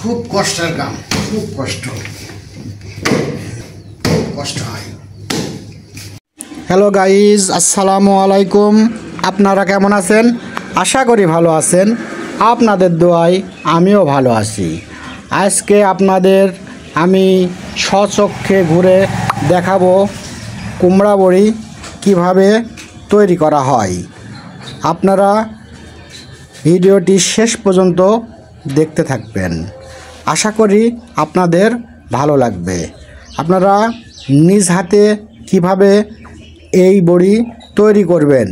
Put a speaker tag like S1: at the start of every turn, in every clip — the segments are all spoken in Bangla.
S1: খুব কষ্টের কাম, খুব কষ্ট হয়।
S2: হ্যালো গাইজ, আসসালামু আলাইকুম। আপনারা কেমন আছেন? আশা করি ভালো আছেন। আপনাদের দোয়ায় আমিও ভালো আছি। আজকে আপনাদের আমি স্বচক্ষে ঘুরে দেখাবো কুমড়া বড়ি কীভাবে তৈরি করা হয়। আপনারা ভিডিওটি শেষ পর্যন্ত দেখতে থাকবেন। আশা করি আপনাদের ভালো লাগবে। আপনারা নিজ হাতে কিভাবে এই বড়ি তৈরি করবেন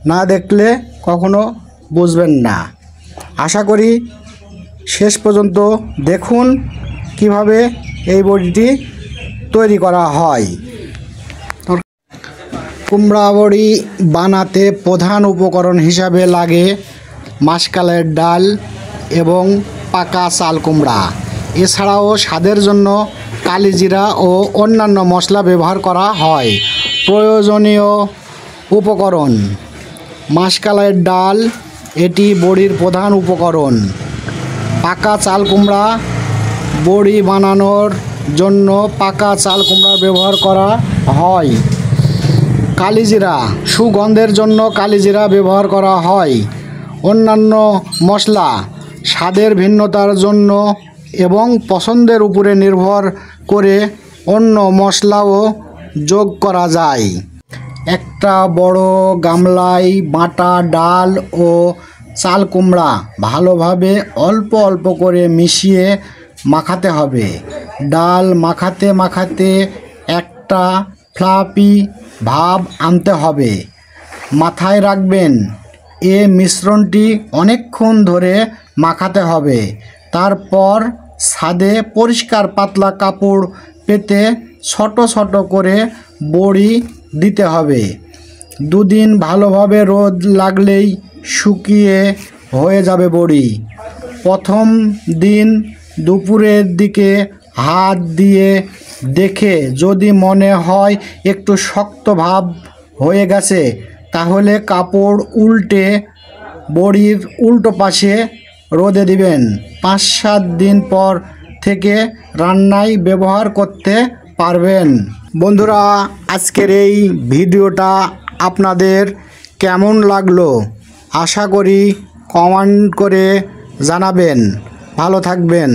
S2: না দেখলে কখনো বুঝবেন না। আশা করি শেষ পর্যন্ত দেখুন কিভাবে এই বড়িটি তৈরি করা হয়। কুমড়া বড়ি বানাতে প্রধান উপকরণ হিসাবে লাগে মাষকালের ডাল এবং পাকা চাল কুমড়া। এছাড়াও স্বাদের জন্য কালিজিরা ও অন্যান্য মশলা ব্যবহার করা হয়। প্রয়োজনীয় উপকরণ: মাষকালের ডাল, এটি বড়ির প্রধান উপকরণ। পাকা চাল কুমড়া, বড়ি বানানোর জন্য পাকা চাল কুমড়া ব্যবহার করা হয়। কালিজিরা, সুগন্ধের জন্য কালিজিরা ব্যবহার করা হয়। অন্যান্য মশলা, স্বাদের ভিন্নতার জন্য এবং পছন্দের উপরে নির্ভর করে অন্য মশলাও যোগ করা যায়। একটা বড় গামলায় বাটা ডাল ও চাল কুমড়া ভালোভাবে অল্প অল্প করে মিশিয়ে মাখাতে হবে। ডাল মাখাতে মাখাতে একটা ফ্লাফি ভাব আনতে হবে। মাথায় রাখবেন, এ মিশ্রণটি অনেকক্ষণ ধরে মাখাতে হবে। তারপর ছাদে পরিষ্কার পাতলা কাপড় পেতে ছোট ছোট করে বড়ি দিতে হবে। দুদিন ভালোভাবে রোদ লাগলেই শুকিয়ে হয়ে যাবে বড়ি। প্রথম দিন দুপুরের দিকে হাত দিয়ে দেখে যদি মনে হয় একটু শক্ত ভাব হয়ে গেছে, তাহলে কাপড় উল্টে বড়ির উল্টো পাশে রোদে দিবেন। 5-7 দিন পর থেকে রান্নায় ব্যবহার করতে পারবেন। বন্ধুরা, আজকের এই ভিডিওটা আপনাদের কেমন লাগলো আশা করি কমেন্ট করে জানাবেন। ভালো থাকবেন।